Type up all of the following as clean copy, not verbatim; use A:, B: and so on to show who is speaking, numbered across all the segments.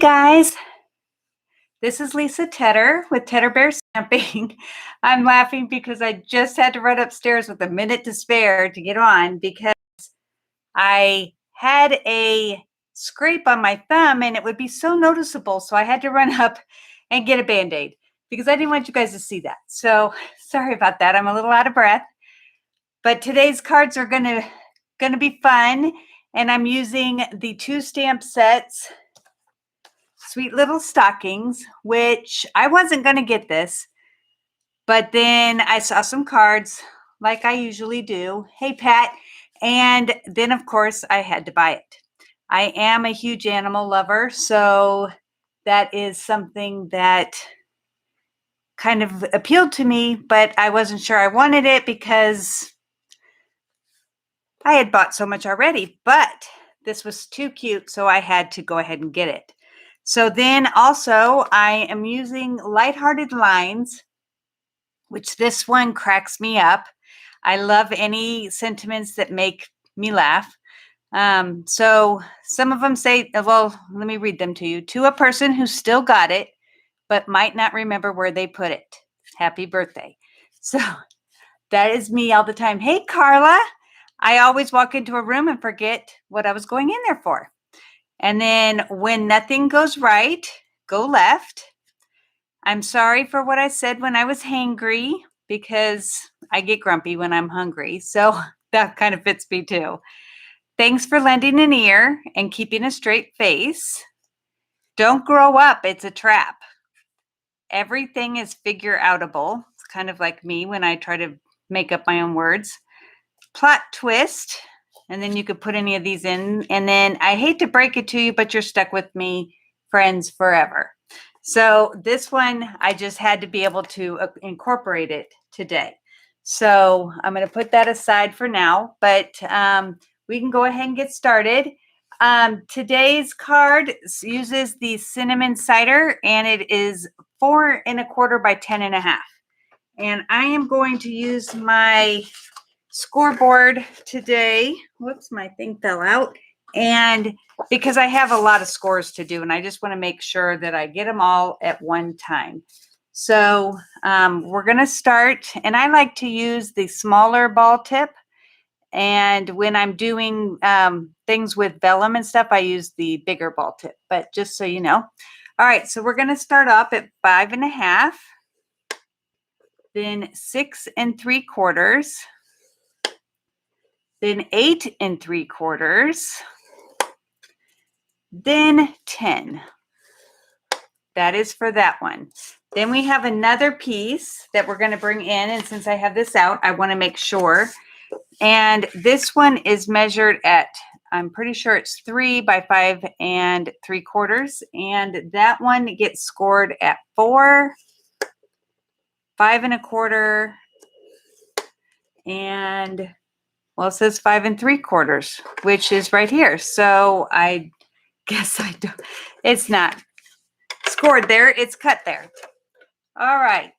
A: guys, this is Lisa Tedder with Tedder Bear Stamping. I'm laughing because I just had to run upstairs with a minute to spare to get on because I had a scrape on my thumb and it would be so noticeable. So I had to run up and get a Band-Aid because I didn't want you guys to see that. So sorry about that. I'm a little out of breath. But today's cards are gonna be fun. And I'm using the 2 stamp sets, Sweet Little Stockings, which I wasn't going to get this, but then I saw some cards like I usually do. Hey, Pat. And then, of course, I had to buy it. I am a huge animal lover, so that is something that kind of appealed to me, but I wasn't sure I wanted it because I had bought so much already, but this was too cute, so I had to go ahead and get it. So then also I am using Lighthearted Lines, which this one cracks me up. I love any sentiments that make me laugh. So some of them say, well, let me read them to you. To a person who still got it, but might not remember where they put it. Happy birthday. So that is me all the time. Hey, Carla. I always walk into a room and forget what I was going in there for. And then when nothing goes right, go left. I'm sorry for what I said when I was hangry because I get grumpy when I'm hungry. So that kind of fits me too. Thanks for lending an ear and keeping a straight face. Don't grow up. It's a trap. Everything is figure outable. It's kind of like me when I try to make up my own words. Plot twist. And then you could put any of these in. And then I hate to break it to you, but you're stuck with me, friends, forever. So this one, I just had to be able to incorporate it today. So I'm going to put that aside for now, but we can go ahead and get started. Today's card uses the cinnamon cider, and it is 4 1/4 by 10 1/2. And I am going to use my scoreboard today. Whoops, my thing fell out. And because I have a lot of scores to do, and I just want to make sure that I get them all at one time. So we're going to start, and I like to use the smaller ball tip. And when I'm doing things with vellum and stuff, I use the bigger ball tip, but just so you know. All right, so we're going to start off at 5 1/2, then 6 3/4, then 8 3/4, then 10. That is for that one. Then we have another piece that we're going to bring in, and since I have this out, I want to make sure. And this one is measured at, I'm pretty sure it's 3 by 5 3/4, and that one gets scored at 4, 5 1/4, and well, it says 5 3/4, which is right here. So I guess I don't, it's not scored there, it's cut there. All right,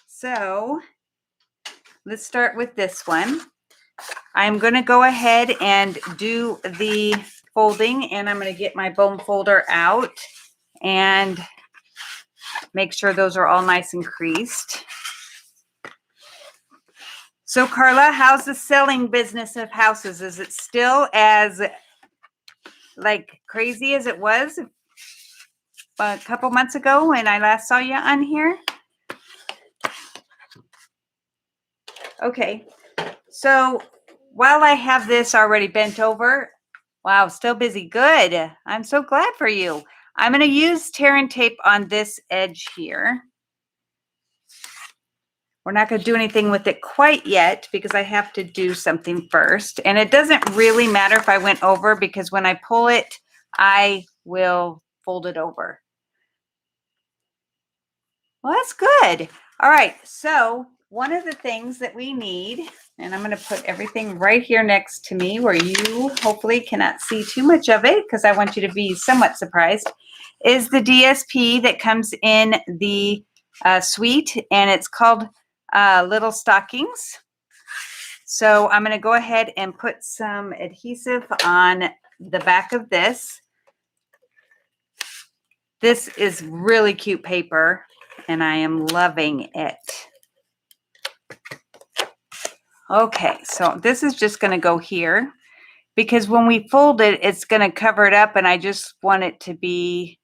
A: so let's start with this one. I'm going to go ahead and do the folding, and I'm going to get my bone folder out and make sure those are all nice and creased. So Carla, how's the selling business of houses? Is it still as like crazy as it was a couple months ago when I last saw you on here? Okay, so while I have this already bent over, wow, still busy. Good. I'm so glad for you. I'm going to use tear and tape on this edge here. We're not going to do anything with it quite yet because I have to do something first. And it doesn't really matter if I went over because when I pull it, I will fold it over. Well, that's good. All right. So one of the things that we need, and I'm going to put everything right here next to me where you hopefully cannot see too much of it because I want you to be somewhat surprised, is the DSP that comes in the suite, and it's called Little Stockings. So I'm going to go ahead and put some adhesive on the back of this. This is really cute paper, and I am loving it. Okay, so this is just going to go here because when we fold it, it's going to cover it up, and I just want it to be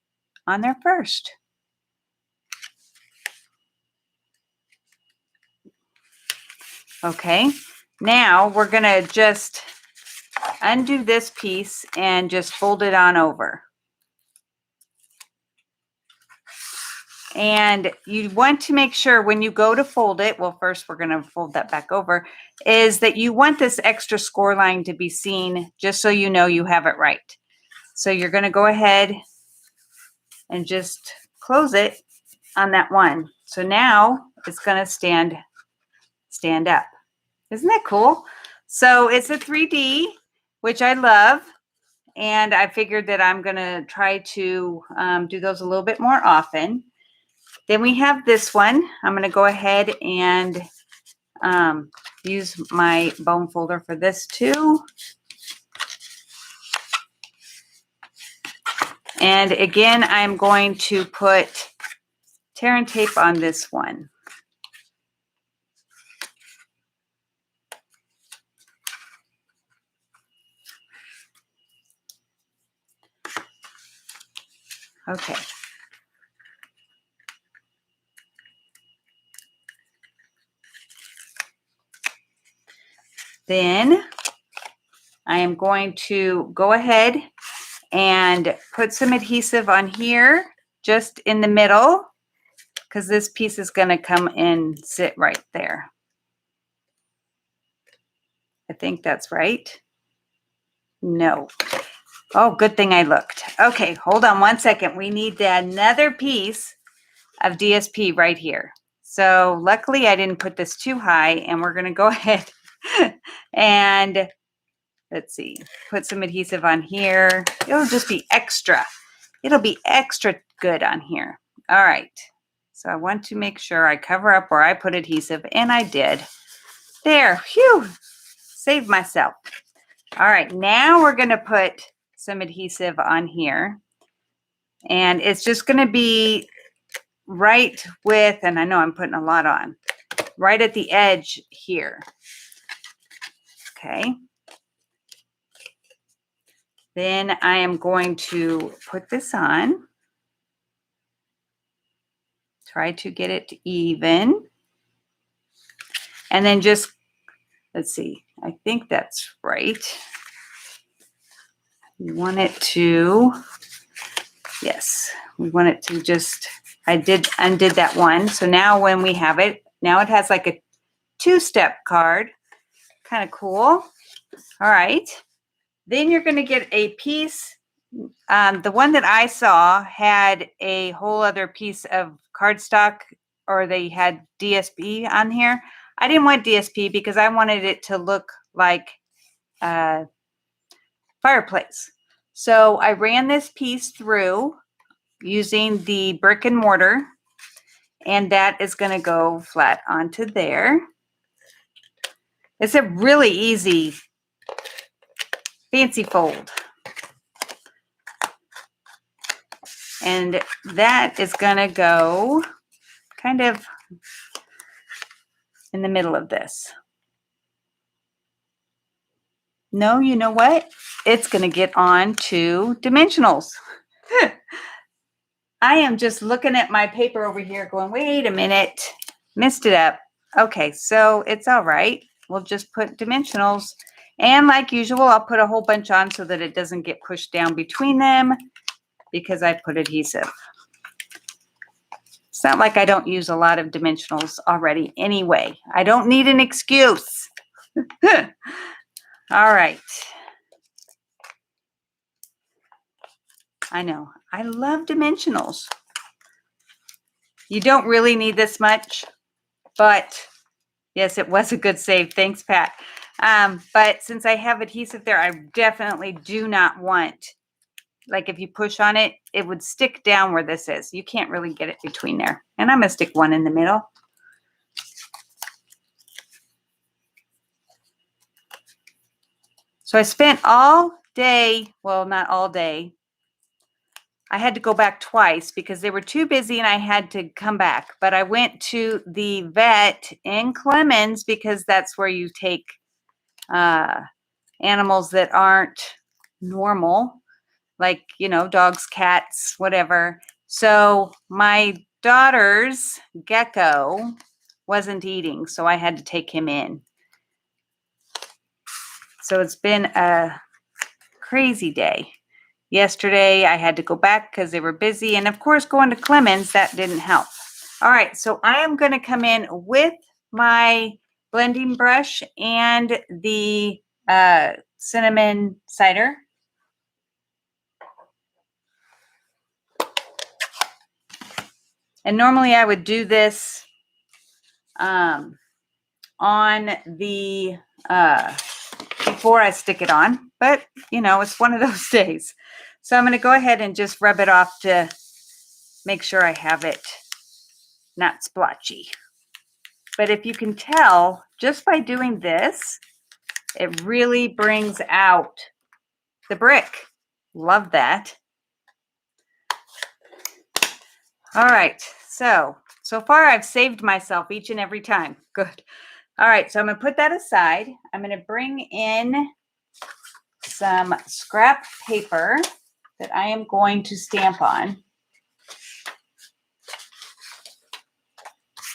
A: on there first. Okay, now we're going to just undo this piece and just fold it on over. And you want to make sure when you go to fold it, well, first we're going to fold that back over, is that you want this extra score line to be seen just so you know you have it right. So you're going to go ahead and just close it on that one. So now it's going to stand up. Isn't that cool? So it's a 3D, which I love. And I figured that I'm going to try to do those a little bit more often. Then we have this one. I'm going to go ahead and use my bone folder for this too. And again, I'm going to put tear and tape on this one. Okay. Then I am going to go ahead and put some adhesive on here, just in the middle, because this piece is going to come and sit right there. I think that's right. No. Oh, good thing I looked. Okay, hold on one second. We need another piece of DSP right here. So luckily I didn't put this too high, and we're going to go ahead and let's see, put some adhesive on here. It'll just be extra. It'll be extra good on here. All right. So I want to make sure I cover up where I put adhesive, and I did. There, phew, saved myself. All right, now we're going to put some adhesive on here, and it's just going to be right with, and I know I'm putting a lot on, right at the edge here. Okay. Then I am going to put this on. Try to get it even. And then just, let's see, I think that's right. We want it to, yes, we want it to just, I undid that one. So now when we have it, now it has like a two-step card. Kind of cool. All right. Then you're going to get a piece. The one that I saw had a whole other piece of cardstock, or they had DSP on here. I didn't want DSP because I wanted it to look like a fireplace. So I ran this piece through using the brick and mortar, and that is going to go flat onto there. It's a really easy fancy fold. And that is going to go kind of in the middle of this. No, you know what? It's going to get on to dimensionals. I am just looking at my paper over here going, wait a minute, messed it up. Okay, so it's all right. We'll just put dimensionals. And like usual, I'll put a whole bunch on so that it doesn't get pushed down between them because I put adhesive. It's not like I don't use a lot of dimensionals already anyway. I don't need an excuse. All right. I know. I love dimensionals. You don't really need this much, but yes, it was a good save. Thanks, Pat. But since I have adhesive there, I definitely do not want, like if you push on it, it would stick down where this is. You can't really get it between there. And I'm going to stick one in the middle. So I spent all day, well, not all day, I had to go back twice because they were too busy and I had to come back. But I went to the vet in Clemens because that's where you take animals that aren't normal, like, you know, dogs, cats, whatever. So my daughter's gecko wasn't eating, so I had to take him in. So it's been a crazy day. Yesterday, I had to go back because they were busy. And of course, going to Clemens, that didn't help. All right, so I am going to come in with my blending brush and the cinnamon cider. And normally I would do this on the before I stick it on, but you know, it's one of those days. So I'm going to go ahead and just rub it off to make sure I have it not splotchy. But if you can tell, just by doing this, it really brings out the brick. Love that. All right, so far I've saved myself each and every time. Good. All right, so I'm going to put that aside. I'm going to bring in some scrap paper that I am going to stamp on.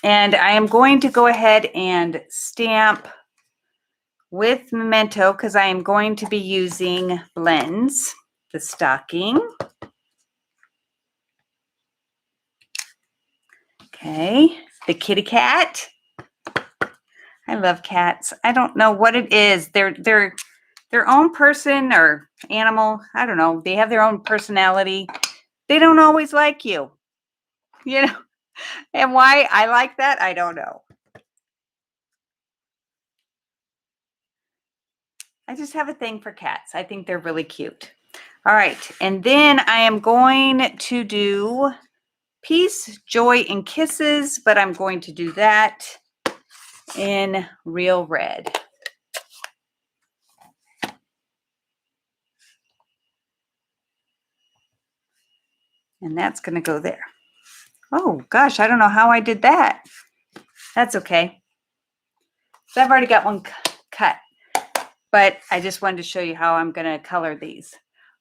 A: And I am going to go ahead and stamp with Memento because I am going to be using blends, the stocking. Okay, the kitty cat. I love cats. I don't know what it is. They're their own person or animal. I don't know. They have their own personality. They don't always like you, you know. And why I like that, I don't know. I just have a thing for cats. I think they're really cute. All right, and then I am going to do Peace, Joy, and Kisses, but I'm going to do that in real red. And that's going to go there. Oh, gosh, I don't know how I did that. That's okay. So I've already got one cut, but I just wanted to show you how I'm going to color these.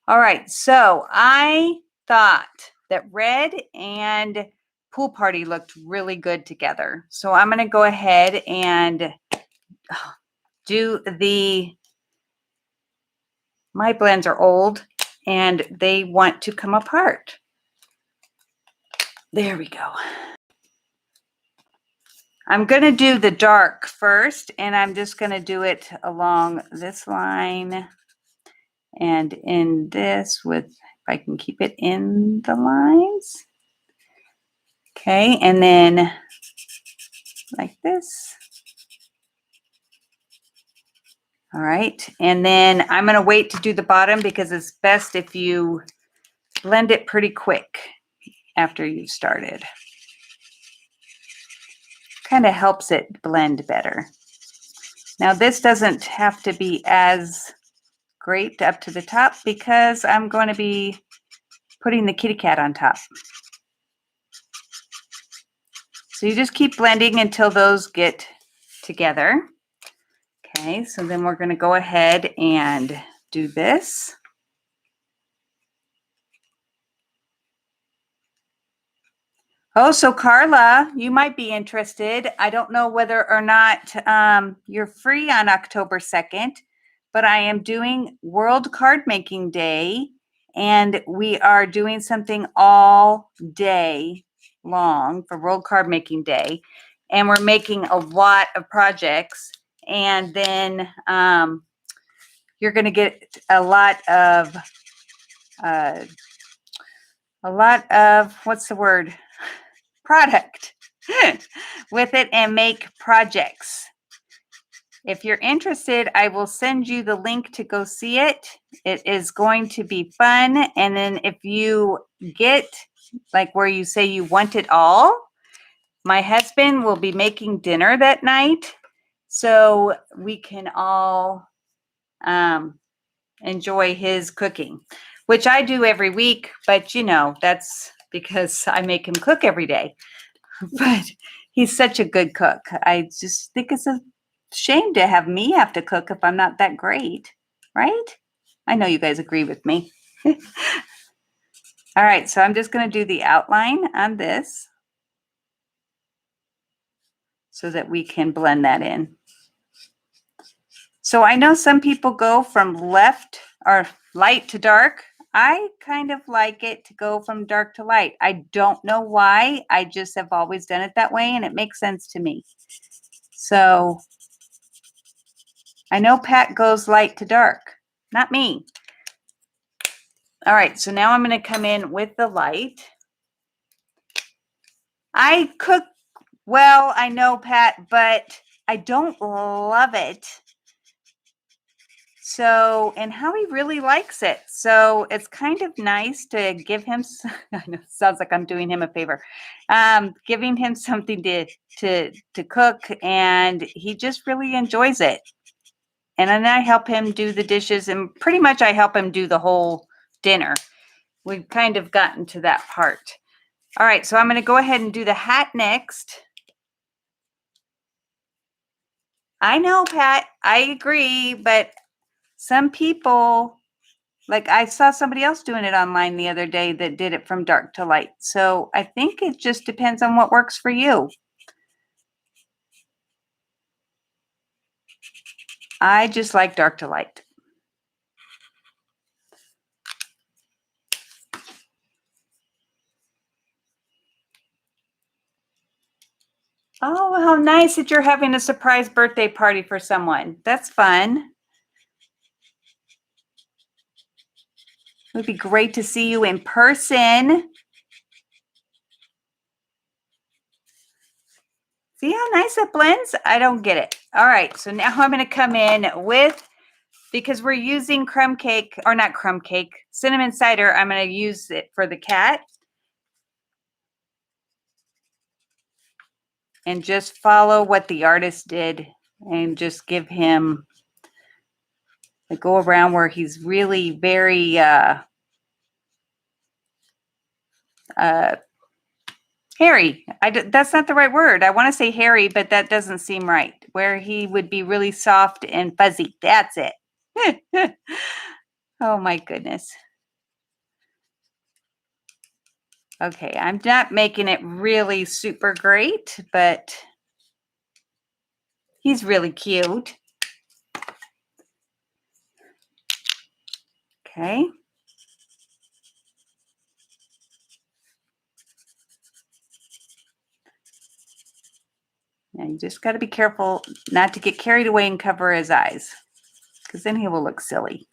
A: All right, so I thought that red and Pool Party looked really good together. So I'm going to go ahead and do my blends are old and they want to come apart. There we go. I'm going to do the dark first, and I'm just going to do it along this line and in this with, if I can keep it in the lines. Okay, and then like this. All right, and then I'm going to wait to do the bottom because it's best if you blend it pretty quick after you've started. Kind of helps it blend better. Now this doesn't have to be as great up to the top because I'm going to be putting the kitty cat on top. So you just keep blending until those get together. Okay, so then we're going to go ahead and do this. Oh, so Carla, you might be interested. I don't know whether or not you're free on October 2nd, but I am doing World Card Making Day, and we are doing something all day long for World Card Making Day, and we're making a lot of projects, and then you're going to get a lot of what's the word? Product with it and make projects. If you're interested, I will send you the link to go see it. It is going to be fun. And then if you get like where you say you want it all, my husband will be making dinner that night so we can all enjoy his cooking. which I do every week, but you know, that's because I make him cook every day. But he's such a good cook. I just think it's a shame to have me have to cook if I'm not that great, right? I know you guys agree with me. All right, so I'm just going to do the outline on this so that we can blend that in. So I know some people go from left or light to dark. I kind of like it to go from dark to light. I don't know why. I just have always done it that way, and it makes sense to me. So I know Pat goes light to dark, not me. All right, so now I'm going to come in with the light. I cook well, I know, Pat, but I don't love it. So, and Howie really likes it. So it's kind of nice to give him, I know it sounds like I'm doing him a favor, giving him something to cook, and he just really enjoys it. And then I help him do the dishes, and pretty much I help him do the whole dinner. We've kind of gotten to that part. All right, so I'm going to go ahead and do the hat next. I know, Pat, I agree, but some people, like I saw somebody else doing it online the other day that did it from dark to light. So I think it just depends on what works for you. I just like dark to light. Oh, how nice that you're having a surprise birthday party for someone. That's fun. It would be great to see you in person. See how nice it blends? I don't get it. All right, so now I'm going to come in with, because we're using crumb cake, or not crumb cake, cinnamon cider, I'm going to use it for the cat. And just follow what the artist did and just give him, go around where he's really very hairy. That's not the right word. I want to say hairy, but that doesn't seem right. Where he would be really soft and fuzzy. That's it. Oh my goodness. Okay, I'm not making it really super great, but he's really cute. Okay. Now you just got to be careful not to get carried away and cover his eyes, because then he will look silly.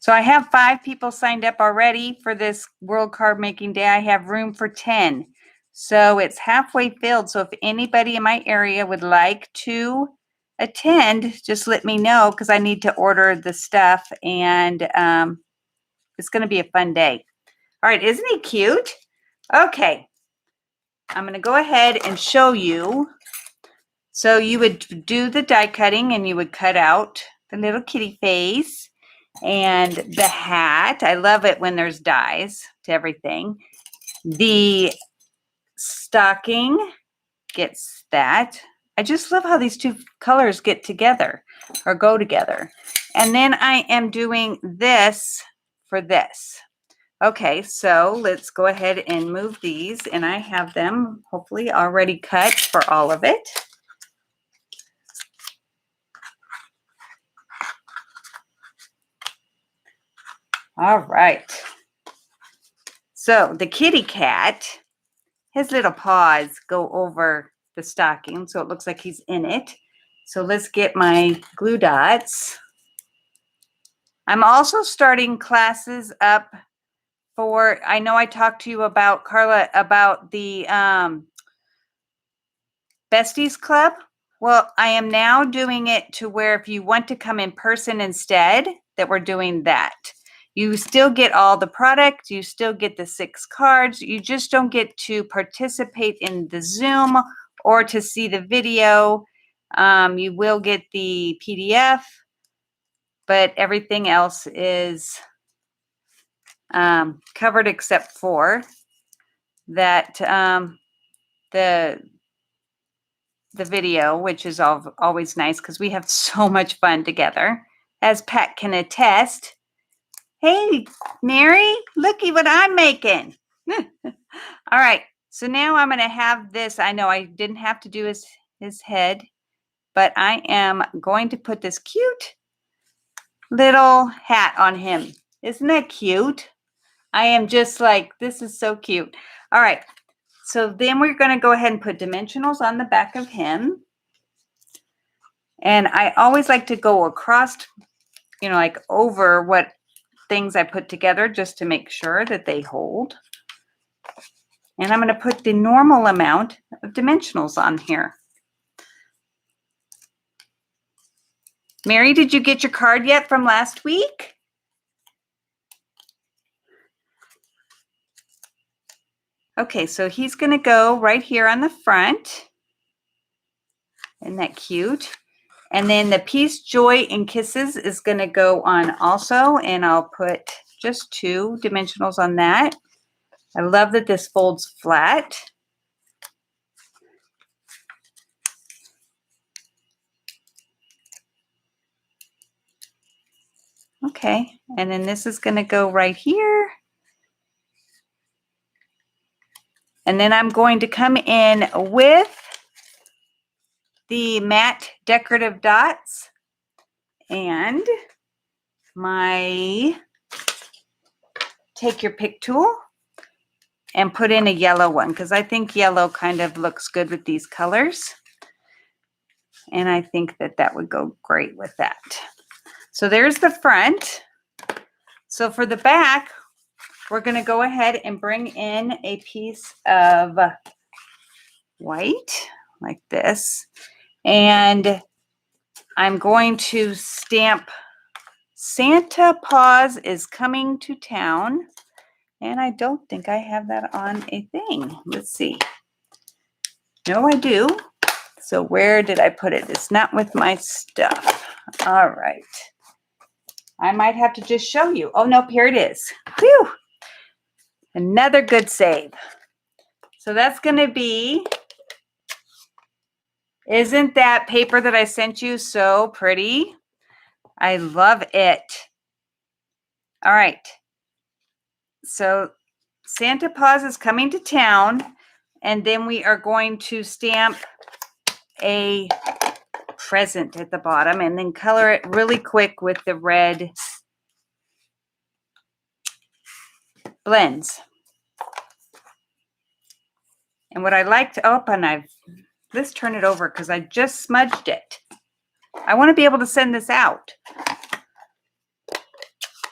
A: So I have 5 people signed up already for this World Card Making Day. I have room for 10. So it's halfway filled. So if anybody in my area would like to attend, just let me know, because I need to order the stuff, and it's going to be a fun day. All right, isn't he cute? Okay, I'm going to go ahead and show you. So you would do the die cutting, and you would cut out the little kitty face and the hat. I love it when there's dies to everything. The stocking gets that. I just love how these two colors get together or go together. And then I am doing this for this. Okay, so let's go ahead and move these, and I have them hopefully already cut for all of it. All right. So the kitty cat, his little paws go over the stocking, so it looks like he's in it. So let's get my glue dots. I'm also starting classes up for, I know I talked to you about, Carla, about the Besties Club. Well, I am now doing it to where if you want to come in person instead, that we're doing that. You still get all the product. You still get the 6 cards. You just don't get to participate in the Zoom or to see the video. You will get the PDF, but everything else is covered except for that the video, which is always nice because we have so much fun together, as Pat can attest. Hey, Mary, looky what I'm making. All right, so now I'm going to have this. I know I didn't have to do his head, but I am going to put this cute little hat on him. Isn't that cute? I am just like, this is so cute. All right, so then we're going to go ahead and put dimensionals on the back of him. And I always like to go across, like over what things I put together just to make sure that they hold. And I'm going to put the normal amount of dimensionals on here. Mary, did you get your card yet from last week? Okay, so he's going to go right here on the front. Isn't that cute? And then the Peace, Joy, and Kisses is going to go on also, and I'll put just 2 dimensionals on that. I love that this folds flat. Okay, and then this is going to go right here. And then I'm going to come in with the matte decorative dots and my take your pick tool and put in a yellow one because I think yellow kind of looks good with these colors. And I think that that would go great with that. So there's the front. So for the back, we're going to go ahead and bring in a piece of white like this. And I'm going to stamp Santa Paws is Coming to Town. And I don't think I have that on a thing. Let's see. No, I do. So where did I put it? It's not with my stuff. All right. I might have to just show you. Oh, nope, here it is. Whew. Another good save. So that's going to be, isn't that paper that I sent you so pretty? I love it. All right. So Santa Paws is Coming to Town. And then we are going to stamp a present at the bottom and then color it really quick with the red blends. And what I like to, let's turn it over because I just smudged it. I want to be able to send this out.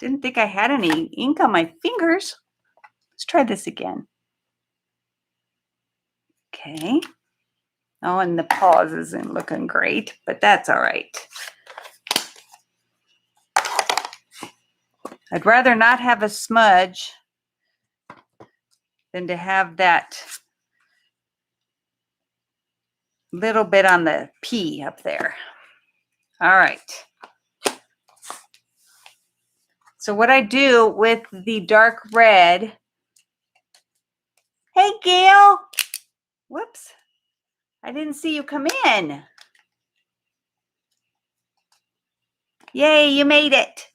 A: Didn't think I had any ink on my fingers. Let's try this again. Okay. Oh, and the paws isn't looking great, but that's all right. I'd rather not have a smudge than to have that little bit on the P up there. All right. So what I do with the dark red, hey Gail, whoops, I didn't see you come in. Yay, you made it.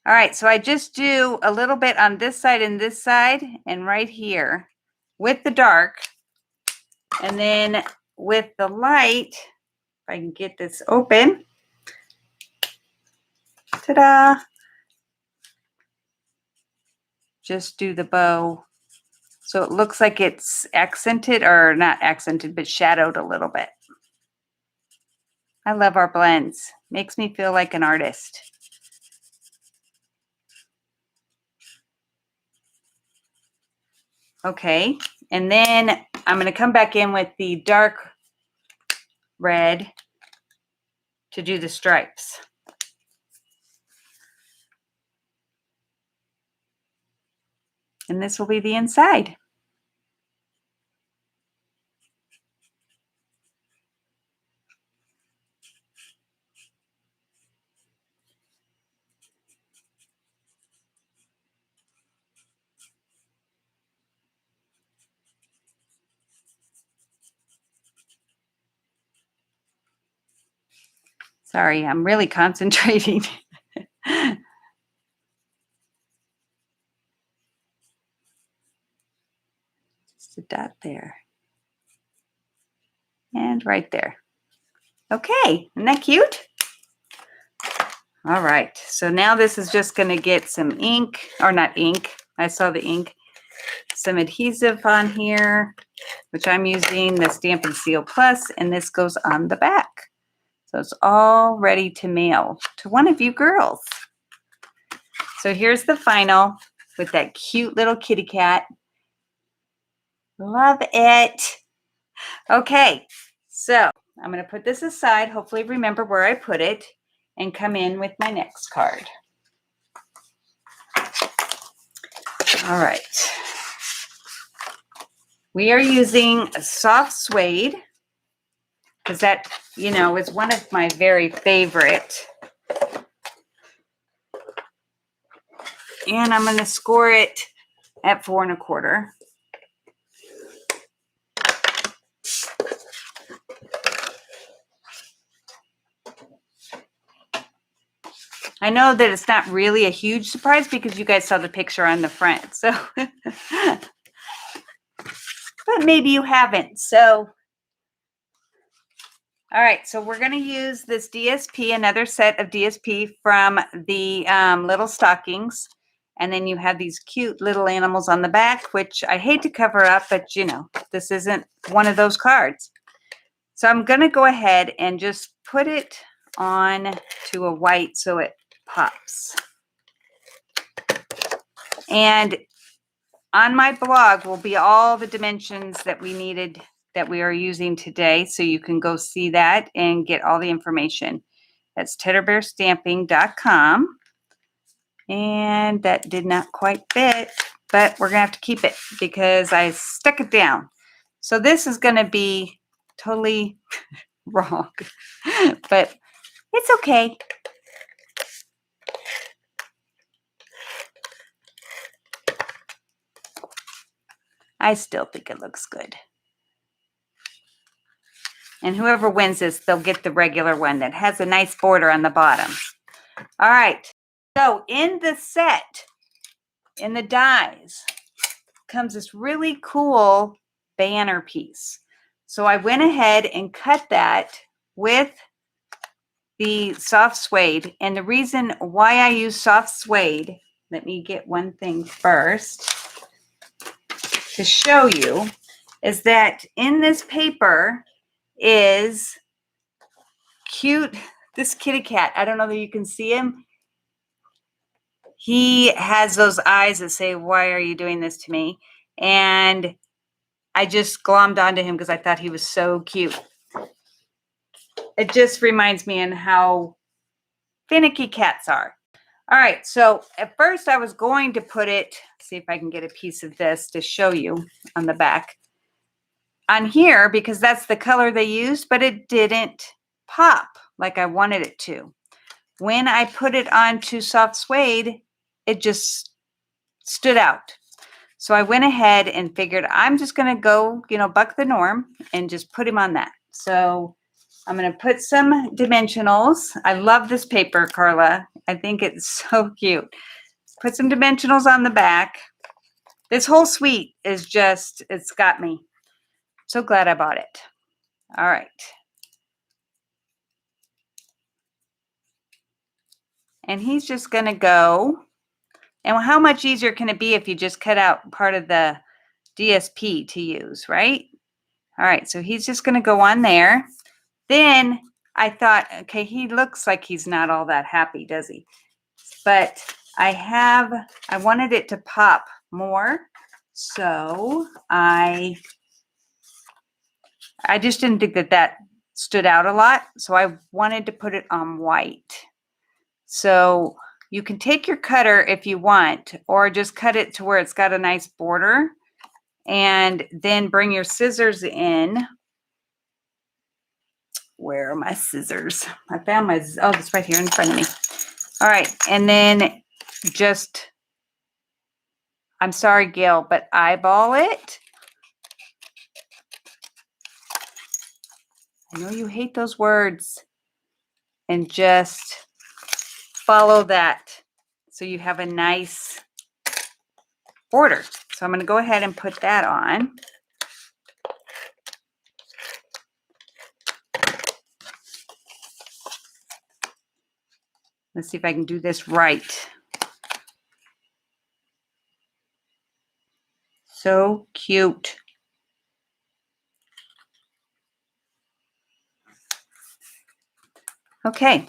A: All right, so I just do a little bit on this side and right here with the dark. And then with the light, if I can get this open, ta-da, just do the bow. So it looks like it's accented, or not accented, but shadowed a little bit. I love our blends. Makes me feel like an artist. Okay, and then I'm going to come back in with the dark red to do the stripes. And this will be the inside. Sorry, I'm really concentrating. Just a dot there. And right there. Okay, isn't that cute? All right, so now this is just going to get some ink, or not ink, I saw the ink, some adhesive on here, which I'm using the Stamp and Seal Plus, and this goes on the back. So it's all ready to mail to one of you girls. So here's the final with that cute little kitty cat. Love it. Okay, so I'm going to put this aside, hopefully remember where I put it, and come in with my next card. All right. We are using a soft suede because that, you know, is one of my very favorite. And I'm going to score it at 4 1/4. I know that it's not really a huge surprise because you guys saw the picture on the front. So, but maybe you haven't. So, all right. So we're going to use this DSP, another set of DSP from the Little Stockings. And then you have these cute little animals on the back, which I hate to cover up, but you know, this isn't one of those cards. So I'm going to go ahead and just put it on to a white so it pops. And on my blog will be all the dimensions that we needed, that we are using today. So you can go see that and get all the information. That's teddybearstamping.com. And that did not quite fit, but we're going to have to keep it because I stuck it down. So this is going to be totally wrong, but it's okay. I still think it looks good. And whoever wins this, they'll get the regular one that has a nice border on the bottom. All right. So in the set, in the dies, comes this really cool banner piece. So I went ahead and cut that with the soft suede. And the reason why I use soft suede, let me get one thing first to show you, is that in this paper is cute, this kitty cat. I don't know that you can see him. He has those eyes that say, "Why are you doing this to me?" And I just glommed onto him because I thought he was so cute. It just reminds me of how finicky cats are. All right, so at first I was going to put it, see if I can get a piece of this to show you on the back, on here because that's the color they used, but it didn't pop like I wanted it to. When I put it onto soft suede, it just stood out. So I went ahead and figured I'm just going to go, you know, buck the norm and just put him on that. So I'm going to put some dimensionals. I love this paper, Carla. I think it's so cute. Put some dimensionals on the back. This whole suite is just, it's got me. So glad I bought it. All right. And he's just going to go. And how much easier can it be if you just cut out part of the DSP to use, right? All right, so he's just going to go on there. Then I thought, okay, he looks like he's not all that happy, does he? But I wanted it to pop more. So I just didn't think that stood out a lot. So I wanted to put it on white. So you can take your cutter if you want, or just cut it to where it's got a nice border, and then bring your scissors in. Where are my scissors? I found my, oh, it's right here in front of me. All right, and then just, I'm sorry, Gail, but eyeball it. I know you hate those words. And just follow that so you have a nice border. So I'm going to go ahead and put that on. Let's see if I can do this right. So cute. Okay.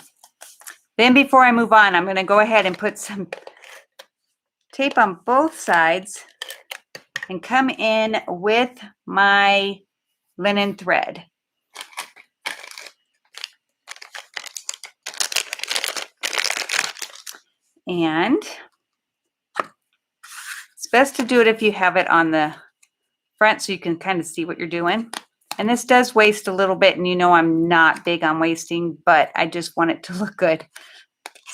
A: Then before I move on, I'm going to go ahead and put some tape on both sides and come in with my linen thread. And it's best to do it if you have it on the front so you can kind of see what you're doing. And this does waste a little bit, and you know I'm not big on wasting, but I just want it to look good.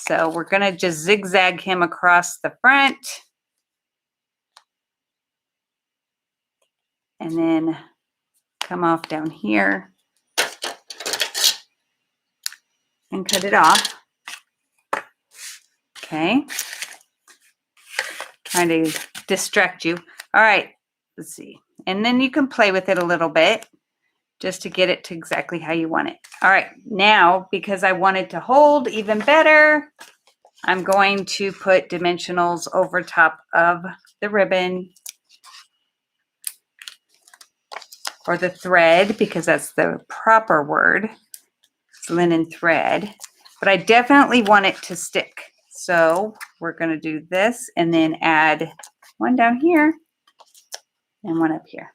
A: So we're going to just zigzag him across the front. And then come off down here and cut it off. Okay. Trying to distract you. All right, let's see. And then you can play with it a little bit just to get it to exactly how you want it. All right, now because I want it to hold even better, I'm going to put dimensionals over top of the ribbon, or the thread, because that's the proper word. It's linen thread, but I definitely want it to stick. So we're going to do this and then add one down here and one up here.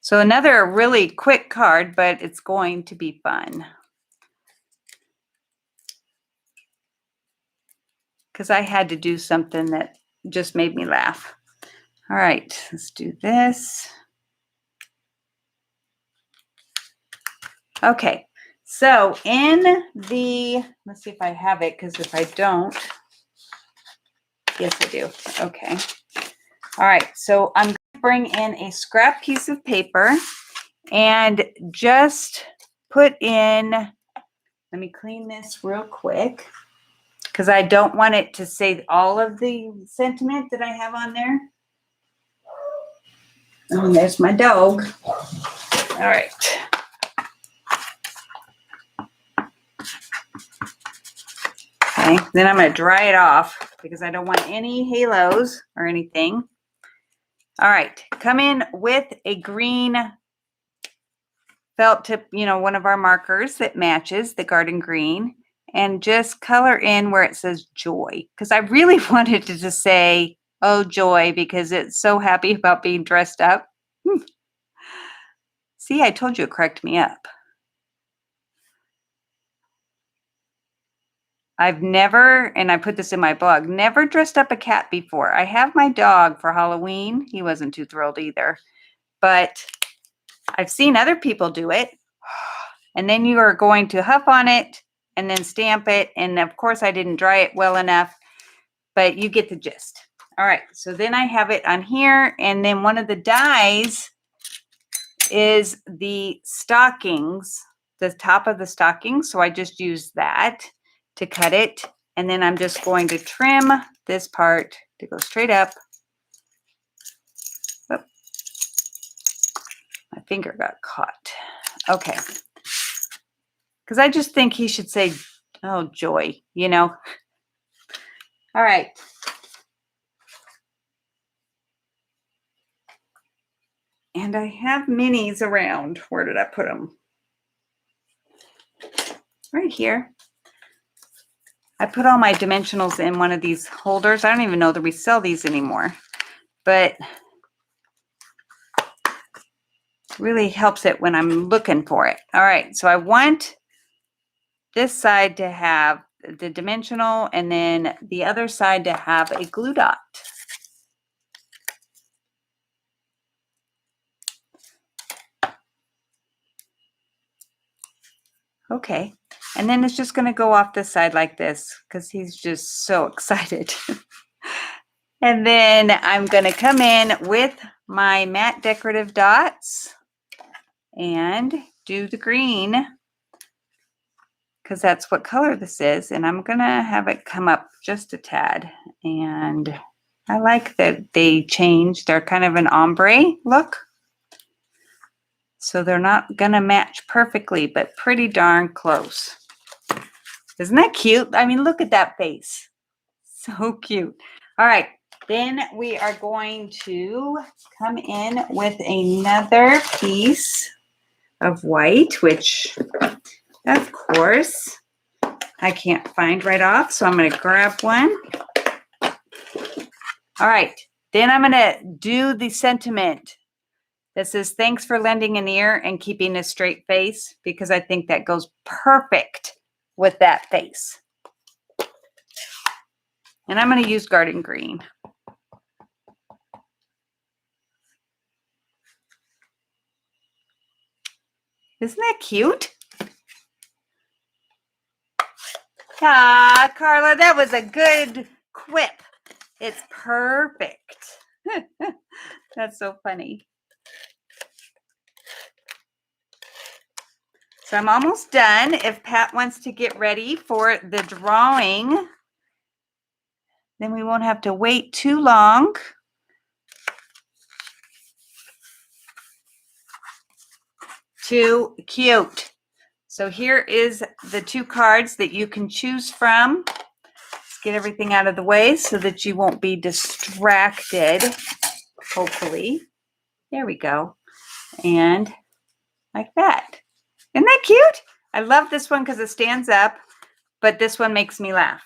A: So another really quick card, but it's going to be fun. Because I had to do something that just made me laugh. All right, let's do this. Okay, so in the, let's see if I have it, because if I don't, yes I do. Okay. All right, so I'm going to bring in a scrap piece of paper and just put in, let me clean this real quick, because I don't want it to say all of the sentiment that I have on there. Oh, there's my dog. All right. Okay, then I'm going to dry it off because I don't want any halos or anything. All right, come in with a green felt tip, you know, one of our markers that matches the garden green, and just color in where it says joy, because I really wanted to just say, oh, joy, because it's so happy about being dressed up. See, I told you it cracked me up. I've never, and I put this in my blog, never dressed up a cat before. I have my dog for Halloween. He wasn't too thrilled either, but I've seen other people do it. And then you are going to huff on it and then stamp it. And of course I didn't dry it well enough, but you get the gist. All right, so then I have it on here, and then one of the dies is the stockings, the top of the stocking. So I just use that to cut it. And then I'm just going to trim this part to go straight up. Oop. My finger got caught. Okay. Because I just think he should say, oh, joy, you know. All right. And I have minis around. Where did I put them? Right here. I put all my dimensionals in one of these holders. I don't even know that we sell these anymore. But really helps it when I'm looking for it. All right, so I want this side to have the dimensional and then the other side to have a glue dot. Okay, and then it's just going to go off this side like this because he's just so excited. And then I'm going to come in with my matte decorative dots and do the green because that's what color this is. And I'm going to have it come up just a tad. And I like that they changed. They're kind of an ombre look. So they're not going to match perfectly, but pretty darn close. Isn't that cute? I mean, look at that face. So cute. All right. Then we are going to come in with another piece of white, which, of course, I can't find right off. So I'm going to grab one. All right. Then I'm going to do the sentiment that says, thanks for lending an ear and keeping a straight face, because I think that goes perfect with that face. And I'm going to use garden green. Isn't that cute? Ah, Carla, that was a good quip. It's perfect. That's so funny. So I'm almost done. If Pat wants to get ready for the drawing, then we won't have to wait too long. Too cute. So here is the 2 cards that you can choose from. Let's get everything out of the way so that you won't be distracted, hopefully. There we go. And like that. Isn't that cute? I love this one because it stands up, but this one makes me laugh.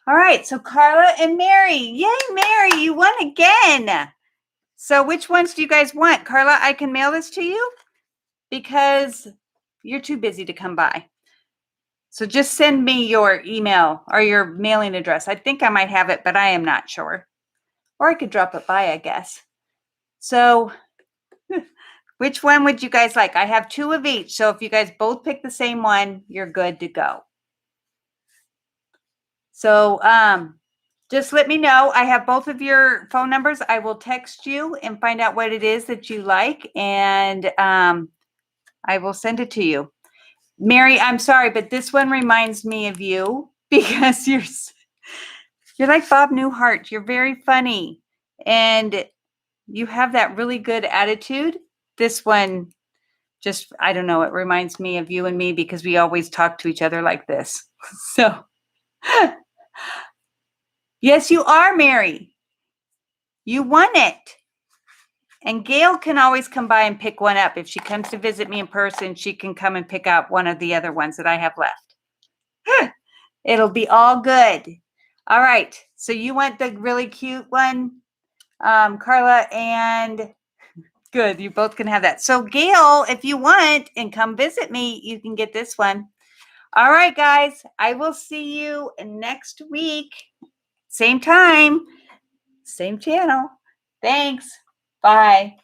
A: All right, so Carla and Mary. Yay, Mary, you won again. So which ones do you guys want? Carla, I can mail this to you because you're too busy to come by. So just send me your email or your mailing address. I think I might have it, but I am not sure. Or I could drop it by, I guess. So which one would you guys like? I have 2 of each. So if you guys both pick the same one, you're good to go. So just let me know. I have both of your phone numbers. I will text you and find out what it is that you like. And I will send it to you. Mary, I'm sorry, but this one reminds me of you because you're like Bob Newhart. You're very funny. And you have that really good attitude. This one just, I don't know, it reminds me of you and me because we always talk to each other like this. So, yes, you are, Mary. You won it. And Gail can always come by and pick one up. If she comes to visit me in person, she can come and pick up one of the other ones that I have left. It'll be all good. All right. So you want the really cute one, Carla, and good. You both can have that. So Gail, if you want and come visit me, you can get this one. All right, guys. I will see you next week. Same time, same channel. Thanks. Bye.